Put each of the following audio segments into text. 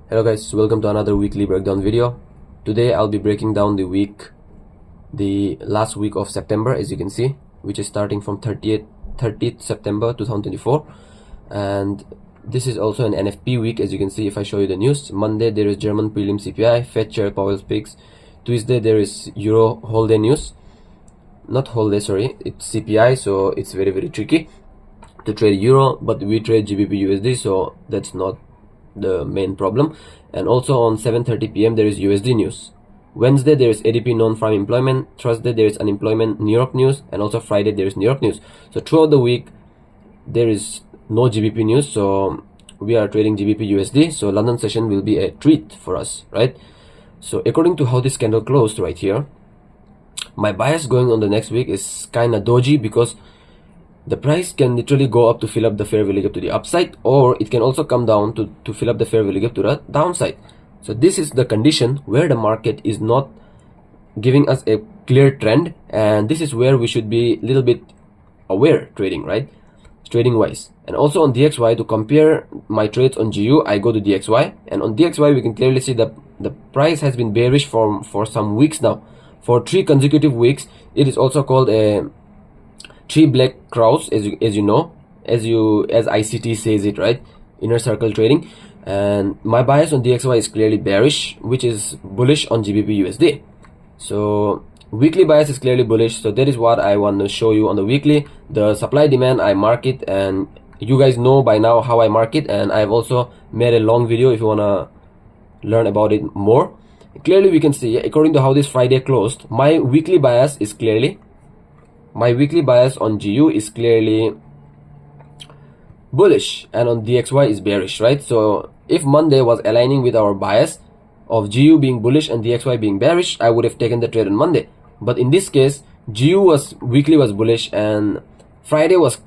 Hello guys, welcome to another weekly breakdown video. Today I'll be breaking down the last week of September, as you can see, which is starting from 30th September 2024, and this is also an NFP week, as you can see if I show you the news. Monday there is German prelim CPI, Fed Chair Powell speaks. Tuesday there is Euro whole day news, not whole day, sorry, it's CPI, so it's very tricky to trade Euro, but we trade GBP USD, so that's not the main problem. And also on 7:30 p.m. there is USD news. Wednesday there is ADP non-farm employment. Thursday there is unemployment New York news, and also Friday there is New York news. So throughout the week there is no GBP news, so we are trading GBP USD. So London session will be a treat for us, right? So according to how this candle closed right here, my bias going on the next week is kind of dodgy, because the price can literally go up to fill up the fair value gap to the upside, or it can also come down to fill up the fair value gap to the downside. So this is the condition where the market is not giving us a clear trend, and this is where we should be a little bit aware trading, right? Trading wise. And also on DXY, to compare my trades on GU, I go to DXY, and on DXY we can clearly see that the price has been bearish for some weeks now. For 3 consecutive weeks. It is also called a 3 black crows, as you know, as ICT says it, right? Inner circle trading. And my bias on DXY is clearly bearish, which is bullish on GBP USD. So weekly bias is clearly bullish, so that is what I want to show you on the weekly. The supply demand, I mark it, and you guys know by now how I mark it, and I've also made a long video if you want to learn about it more. Clearly we can see, according to how this Friday closed, my weekly bias on GU is clearly bullish, and on DXY is bearish, right? So if Monday was aligning with our bias of GU being bullish and DXY being bearish, I would have taken the trade on Monday. But in this case, GU weekly was bullish, and Friday was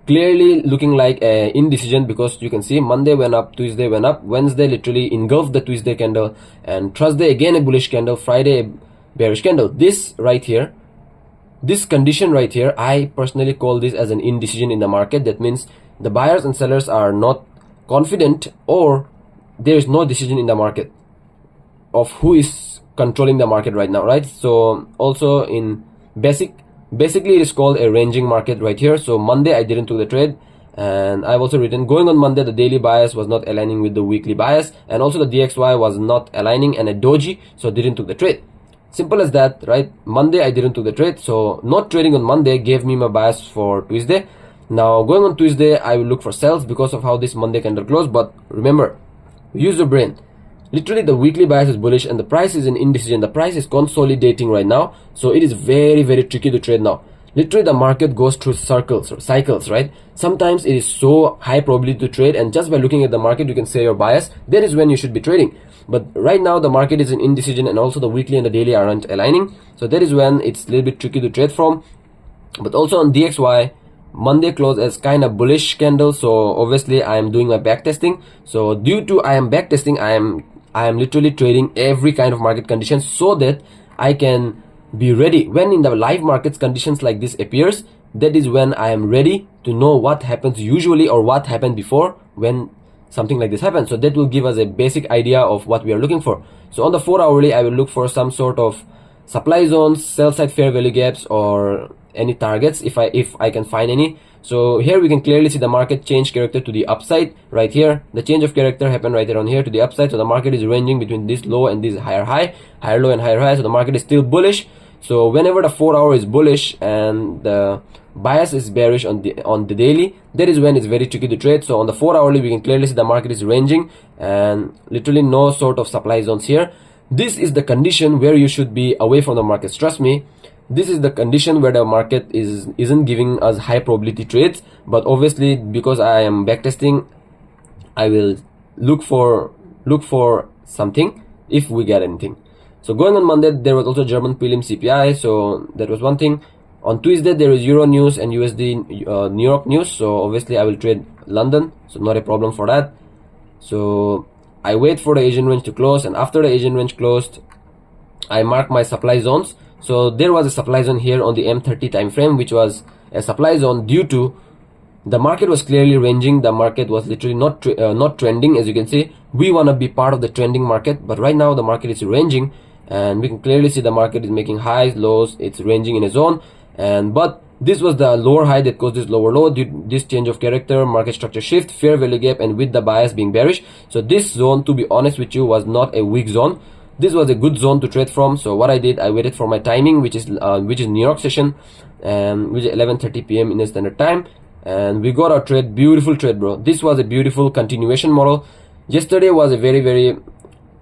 clearly looking like a indecision, because you can see Monday went up, Tuesday went up, Wednesday literally engulfed the Tuesday candle, and Thursday again a bullish candle, Friday a bearish candle. This right here, this condition right here, I personally call this as an indecision in the market. That means the buyers and sellers are not confident, or there is no decision in the market of who is controlling the market right now, right? So also in basically it is called a ranging market right here. So Monday I didn't take the trade, and I've also written going on Monday the daily bias was not aligning with the weekly bias, and also the DXY was not aligning and a doji, so didn't take the trade. Simple as that, right? Monday I didn't take the trade, so not trading on Monday gave me my bias for Tuesday. Now going on Tuesday I will look for sells because of how this Monday candle closed. But remember, use your brain. Literally the weekly bias is bullish and the price is in indecision. The price is consolidating right now, so it is very tricky to trade now. Literally the market goes through circles or cycles, right? Sometimes it is so high probability to trade, and just by looking at the market you can say your bias. That is when you should be trading. But right now the market is in indecision, and also the weekly and the daily aren't aligning, so that is when it's a little bit tricky to trade from. But also on DXY, Monday closed as kind of bullish candle, so obviously I am doing my back testing. So due to I am back testing, I am literally trading every kind of market conditions, so that I can be ready when in the live markets conditions like this appears. That is when I am ready to know what happens usually, or what happened before when something like this happens. So that will give us a basic idea of what we are looking for. So on the 4 hourly I will look for some sort of supply zones, sell side fair value gaps, or any targets if I can find any. So here we can clearly see the market change character to the upside right here. The change of character happened right around here to the upside, so the market is ranging between this low and this higher high, higher low and higher high. So the market is still bullish. So whenever the 4 hour is bullish and the bias is bearish on the daily, that is when it's very tricky to trade. So on the 4 hourly we can clearly see the market is ranging and literally no sort of supply zones here. This is the condition where you should be away from the markets. Trust me, this is the condition where the market isn't giving us high probability trades. But obviously because I am backtesting, I will look for something if we get anything. So going on Monday there was also German prelim CPI, so that was one thing. On Tuesday there is Euro news and USD New York news, so obviously I will trade London, so not a problem for that. So I wait for the Asian range to close, and after the Asian range closed I mark my supply zones. So there was a supply zone here on the M30 time frame, which was a supply zone due to the market was clearly ranging. The market was literally not trending. As you can see, we want to be part of the trending market, but right now the market is ranging, and we can clearly see the market is making highs, lows. It's ranging in a zone, and but this was the lower high that caused this lower low. This change of character, market structure shift, fair value gap, and with the bias being bearish. So this zone, to be honest with you, was not a weak zone. This was a good zone to trade from. So what I did, I waited for my timing, which is New York session, which is 11:30 p.m. in standard time, and we got our trade. Beautiful trade, bro. This was a beautiful continuation model. Yesterday was a very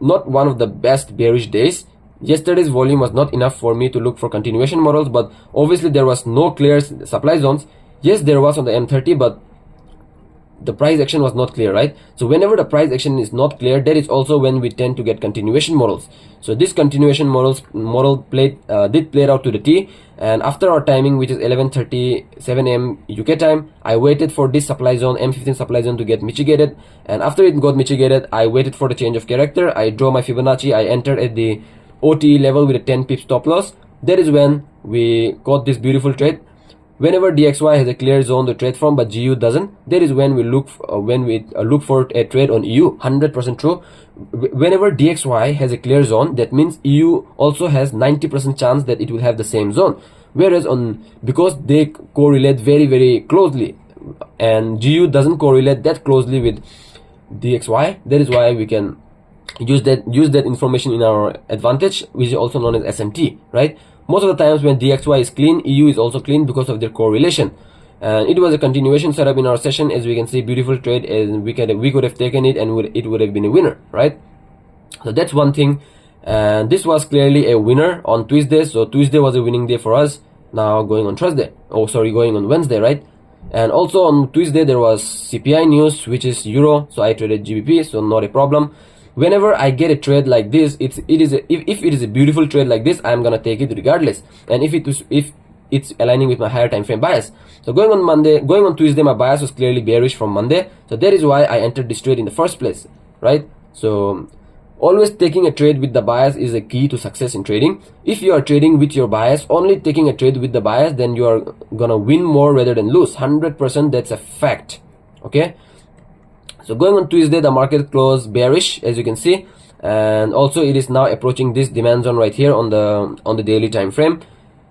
not one of the best bearish days. Yesterday's volume was not enough for me to look for continuation models, but obviously there was no clear supply zones. Yes, there was on the M30, but the price action was not clear, right? So whenever the price action is not clear, that is also when we tend to get continuation models. So this continuation model did play out to the T, and after our timing, which is 11:37 a.m. UK time, I waited for this supply zone, M15 supply zone, to get mitigated, and after it got mitigated, I waited for the change of character. I draw my Fibonacci. I entered at the OTE level with a 10 pip stop loss. That is when we got this beautiful trade. Whenever DXY has a clear zone to trade from, but GU doesn't, that is when we look for a trade on EU. 100% true. Whenever DXY has a clear zone, that means EU also has 90% chance that it will have the same zone. Whereas because they correlate very closely, and GU doesn't correlate that closely with DXY, that is why we can use that information in our advantage, which is also known as SMT, right? Most of the times when DXY is clean, EU is also clean because of their correlation. And it was a continuation setup in our session. As we can see, beautiful trade, and we could have taken it, and it would have been a winner, right? So that's one thing. And this was clearly a winner on Tuesday. So Tuesday was a winning day for us. Now going on going on Wednesday, right? And also on Tuesday there was CPI news, which is euro. So I traded GBP, so not a problem. Whenever I get a trade like this, if it is a beautiful trade like this, I'm gonna take it regardless. And if it's aligning with my higher time frame bias. So going on Tuesday, my bias was clearly bearish from Monday. So that is why I entered this trade in the first place, right? So always taking a trade with the bias is a key to success in trading. If you are trading with your bias, only taking a trade with the bias, then you are gonna win more rather than lose. 100%, that's a fact. Okay. So going on Tuesday, the market closed bearish, as you can see, and also it is now approaching this demand zone right here on the daily time frame.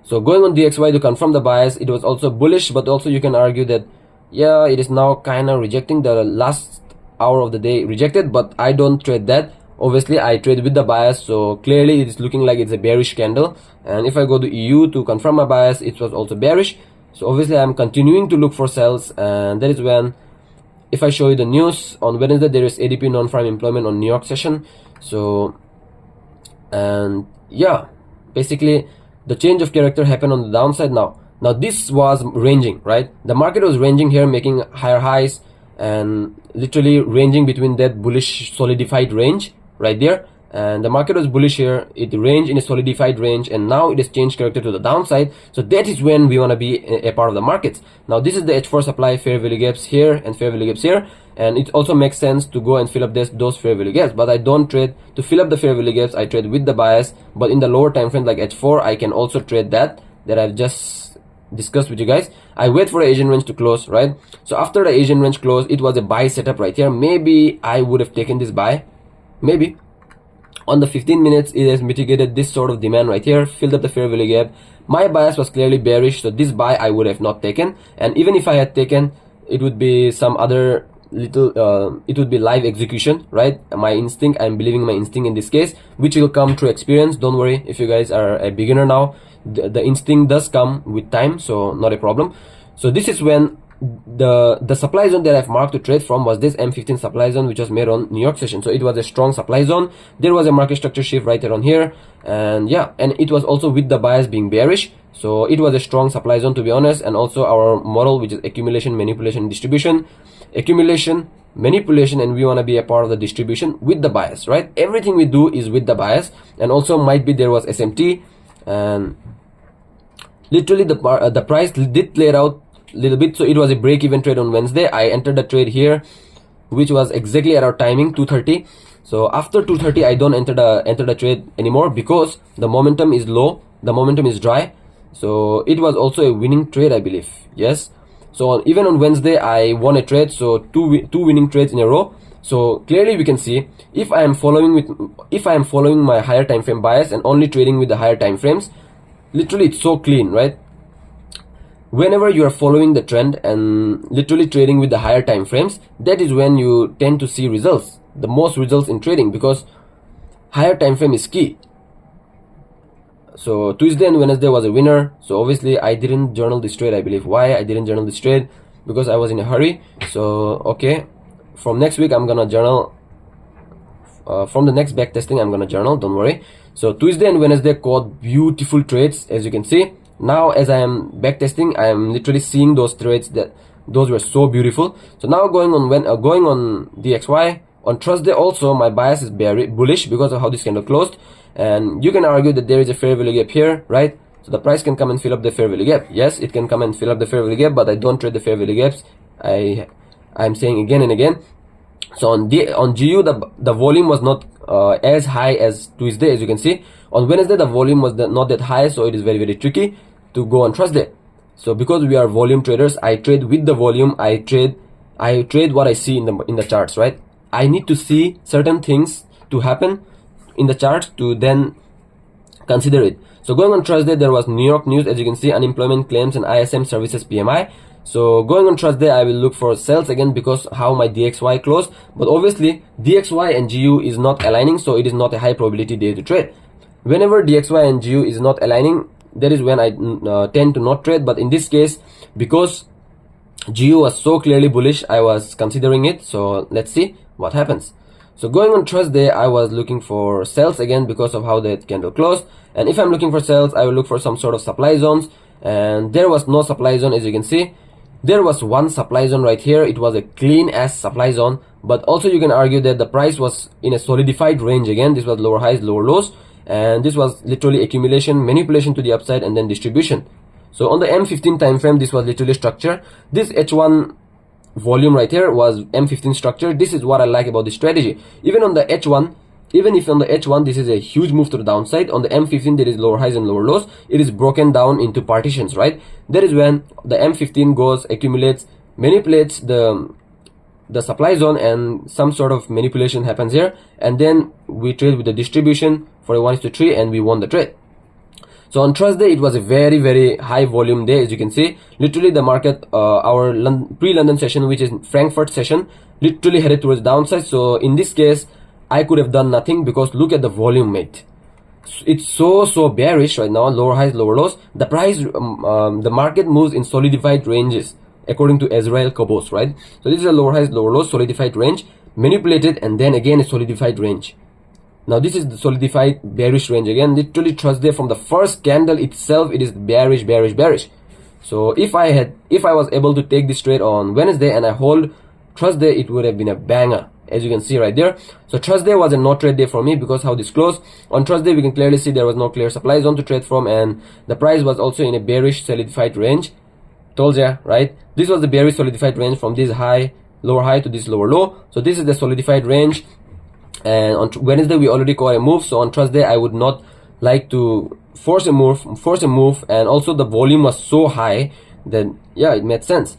So going on DXY to confirm the bias, it was also bullish, but also you can argue that yeah, it is now kind of rejecting the last hour of the day rejected, but I don't trade that. Obviously I trade with the bias, so clearly it is looking like it's a bearish candle. And if I go to EU to confirm my bias, it was also bearish. So obviously I'm continuing to look for sells, and that is when, if I show you the news, on Wednesday there is ADP non-farm employment on New York session. So, and yeah, basically the change of character happened on the downside. Now this was ranging, right? The market was ranging here, making higher highs and literally ranging between that bullish solidified range right there. And the market was bullish here, it ranged in a solidified range, and now it has changed character to the downside. So that is when we want to be a part of the markets. Now this is the H4 supply, fair value gaps here and fair value gaps here, and it also makes sense to go and fill up those fair value gaps. But I don't trade to fill up the fair value gaps, I trade with the bias. But in the lower time frame like H4, I can also trade that I've just discussed with you guys. I wait for the Asian range to close, right? So after the Asian range closed, it was a buy setup right here. Maybe I would have taken this buy, maybe. On the 15 minutes, it has mitigated this sort of demand right here, filled up the fair value gap. My bias was clearly bearish, so this buy I would have not taken. And even if I had taken, it would be some other little, it would be live execution, right? My instinct, I'm believing my instinct in this case, which will come through experience. Don't worry if you guys are a beginner now. The instinct does come with time, so not a problem. So this is when the supply zone that I've marked to trade from was this M15 supply zone, which was made on New York session. So it was a strong supply zone. There was a market structure shift right around here, and yeah, and it was also with the bias being bearish. So it was a strong supply zone, to be honest. And also our model, which is accumulation, manipulation, distribution. Accumulation, manipulation, and we want to be a part of the distribution with the bias, right? Everything we do is with the bias. And also might be there was SMT, and literally the price did play out little bit. So it was a break-even trade on Wednesday. I entered the trade here, which was exactly at our timing, 2:30. So after 2:30, I don't enter the trade anymore because the momentum is low, the momentum is dry. So it was also a winning trade, I believe. Yes. So even on Wednesday I won a trade, so two winning trades in a row. So clearly we can see if I am following my higher time frame bias and only trading with the higher time frames, literally it's so clean, right? Whenever you are following the trend and literally trading with the higher time frames, that is when you tend to see results, the most results in trading, because higher time frame is key. So Tuesday and Wednesday was a winner. So obviously I didn't journal this trade, I believe. Why I didn't journal this trade? Because I was in a hurry. So okay, from next week I'm gonna journal. From the next back testing I'm gonna journal, don't worry. So Tuesday and Wednesday caught beautiful trades, as you can see. Now as I am back testing, I am literally seeing those trades, that those were so beautiful. So now going on DXY on Thursday, also my bias is bullish because of how this candle closed. And you can argue that there is a fair value gap here, right? So the price can come and fill up the fair value gap. Yes, it can come and fill up the fair value gap, but I don't trade the fair value gaps. I'm saying again and again. So on GU, the volume was not as high as Tuesday, as you can see. On Wednesday the volume was not that high, so it is very tricky to go on Thursday. So because we are volume traders, I trade with the volume. I trade what I see in the charts, right? I need to see certain things to happen in the chart to then consider it. So going on Thursday, there was New York news, as you can see, unemployment claims and ISM services PMI. So going on Thursday, I will look for sales again because how my DXY closed. But obviously DXY and GU is not aligning, so it is not a high probability day to trade. Whenever DXY and GU is not aligning, that is when I tend to not trade. But in this case, because GU was so clearly bullish, I was considering it. So let's see what happens. So going on Thursday, I was looking for sales again because of how that candle closed. And if I'm looking for sales, I will look for some sort of supply zones. And there was no supply zone, as you can see. There was one supply zone right here. It was a clean ass supply zone. But also you can argue that the price was in a solidified range again. This was lower highs, lower lows. And this was literally accumulation, manipulation to the upside, and then distribution. So on the M15 time frame, this was literally structure. This H1 volume right here was M15 structure. This is what I like about this strategy. Even on the H1, even if on the H1 this is a huge move to the downside, on the M15 there is lower highs and lower lows. It is broken down into partitions, right? That is when the M15 goes, accumulates, manipulates the supply zone, and some sort of manipulation happens here, and then we trade with the distribution for a 1:3 and we won the trade. So on Thursday, it was a very high volume day, as you can see. Literally the market, our pre-London session, which is Frankfurt session, literally headed towards downside. So in this case, I could have done nothing because look at the volume, mate. It's so bearish right now, lower highs, lower lows. The price, the market moves in solidified ranges, according to Israel Kobos, right? So this is a lower highs, lower lows, solidified range, manipulated, and then again a solidified range. Now this is the solidified bearish range again. Literally Thursday, from the first candle itself, it is bearish. So if I was able to take this trade on Wednesday and I hold Thursday, it would have been a banger, as you can see right there. So Thursday was a no trade day for me because how this closed. On Thursday, we can clearly see there was no clear supply zone to trade from, and the price was also in a bearish solidified range. Told ya, right? This was the bearish solidified range from this high, lower high to this lower low. So this is the solidified range. And on Wednesday we already caught a move, so on Thursday I would not like to force a move, and also the volume was so high that yeah, it made sense.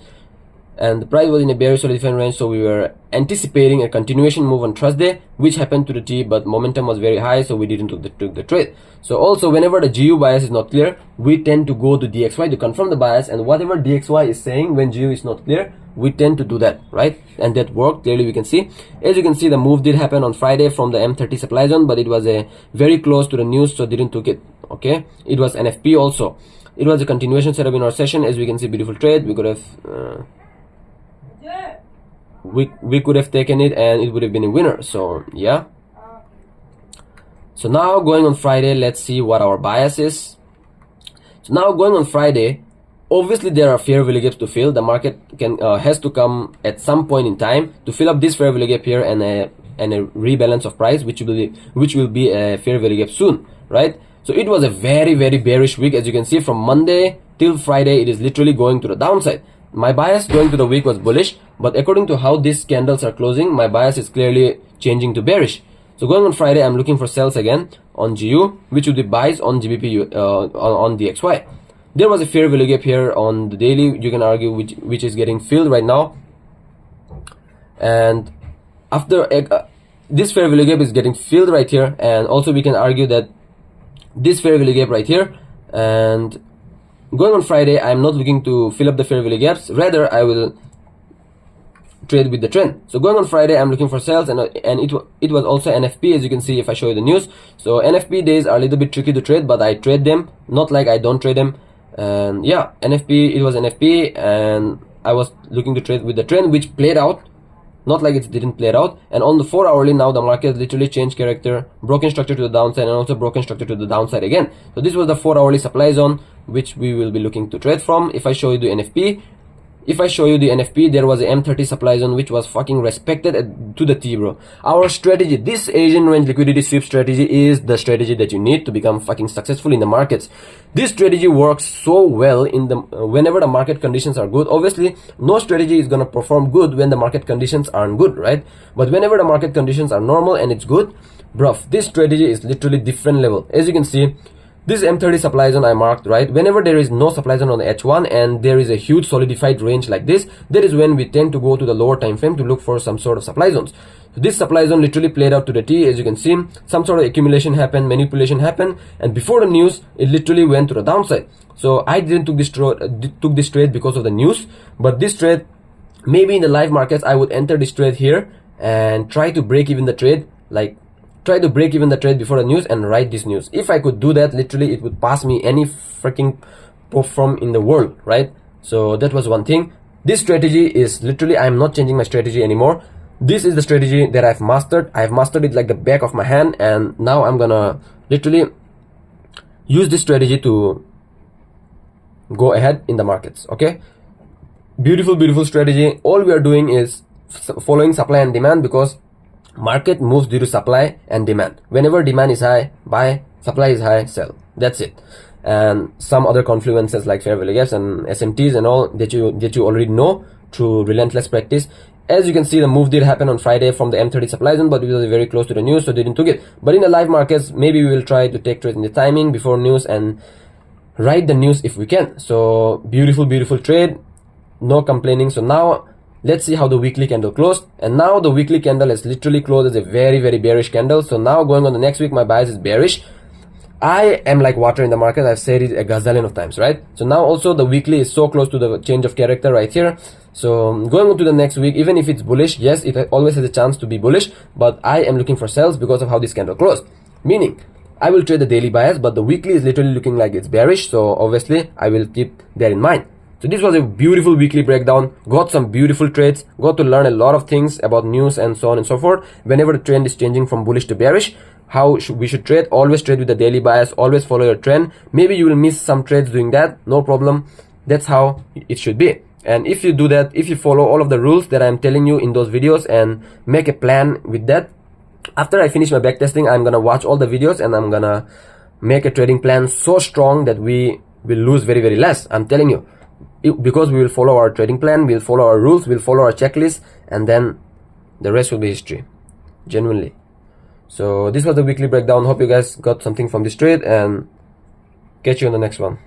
And the price was in a bearish solidified range, so we were anticipating a continuation move on Thursday, which happened to the T, but momentum was very high, so we didn't took the trade. So also whenever the GU bias is not clear, we tend to go to DXY to confirm the bias, and whatever DXY is saying when GU is not clear, we tend to do that, right? And that worked. Clearly we can see, as you can see, the move did happen on Friday from the M30 supply zone, but it was a very close to the news, so didn't took it. Okay, it was NFP also. It was a continuation setup in our session. As we can see, beautiful trade. We could have we could have taken it and it would have been a winner. So yeah, so now going on Friday, let's see what our bias is. So now going on Friday, obviously there are fair value gaps to fill. The market has to come at some point in time to fill up this fair value gap here, and a rebalance of price, which will be a fair value gap soon, right? So it was a very bearish week. As you can see, from Monday till Friday, it is literally going to the downside. My bias going to the week was bullish, but according to how these candles are closing, my bias is clearly changing to bearish. So going on Friday, I'm looking for sales again on GU, which will be buys on GBP on DXY. there was a fair value gap here on the daily, you can argue, which is getting filled right now. And after this fair value gap is getting filled right here, and also we can argue that this fair value gap right here. And going on Friday, I'm not looking to fill up the fair value gaps, rather I will trade with the trend. So going on Friday, I'm looking for sales, and it was also NFP, as you can see if I show you the news. So NFP days are a little bit tricky to trade, but I trade them, not like I don't trade them. And yeah, NFP, it was NFP, and I was looking to trade with the trend, which played out, not like it didn't play out. And on the 4 hourly, now the market literally changed character, broken structure to the downside, and also broken structure to the downside again. So this was the 4 hourly supply zone, which we will be looking to trade from. If I show you the NFP, there was a M30 supply zone which was fucking respected to the T, bro. Our strategy, this Asian range liquidity sweep strategy, is the strategy that you need to become fucking successful in the markets. This strategy works so well in the whenever the market conditions are good. Obviously, no strategy is gonna perform good when the market conditions aren't good, right? But whenever the market conditions are normal and it's good, bruv, this strategy is literally different level. As you can see, this M30 supply zone I marked, right? Whenever there is no supply zone on the H1 and there is a huge solidified range like this, that is when we tend to go to the lower time frame to look for some sort of supply zones. So this supply zone literally played out to the T. As you can see, some sort of accumulation happened, manipulation happened, and before the news, it literally went to the downside. So I didn't took this trade because of the news, but this trade, maybe in the live markets, I would enter this trade here and try to break even the trade, try to break even the trade before the news and write this news. If I could do that, literally it would pass me any freaking firm in the world, right? So that was one thing. This strategy is literally, I'm not changing my strategy anymore. This is the strategy that I've mastered. I've mastered it like the back of my hand, and now I'm gonna literally use this strategy to go ahead in the markets. Okay, beautiful strategy. All we are doing is following supply and demand, because market moves due to supply and demand. Whenever demand is high, buy, supply is high, sell. That's it. And some other confluences like fair value gaps and SMTs and all that you already know through relentless practice. As you can see, the move did happen on Friday from the M30 supply zone, but it was very close to the news, so they didn't took it. But in the live markets, maybe we will try to take trades in the timing before news and write the news if we can. So beautiful trade, no complaining. So now let's see how the weekly candle closed. And now the weekly candle is literally closed as a very bearish candle. So now going on the next week, my bias is bearish. I am like water in the market. I've said it a gazillion of times, right? So now also the weekly is so close to the change of character right here. So going on to the next week, even if it's bullish, yes, it always has a chance to be bullish, but I am looking for sales because of how this candle closed. Meaning, I will trade the daily bias, but the weekly is literally looking like it's bearish. So obviously, I will keep that in mind. So this was a beautiful weekly breakdown. Got some beautiful trades. Got to learn a lot of things about news and so on and so forth. Whenever the trend is changing from bullish to bearish, how we should trade. Always trade with the daily bias. Always follow your trend. Maybe you will miss some trades doing that. No problem. That's how it should be. And if you do that, if you follow all of the rules that I'm telling you in those videos and make a plan with that, after I finish my backtesting, I'm gonna watch all the videos and I'm gonna make a trading plan so strong that we will lose very less. I'm telling you, because we will follow our trading plan, we'll follow our rules, we'll follow our checklist, and then the rest will be history. Genuinely. So this was the weekly breakdown. Hope you guys got something from this trade, and catch you on the next one.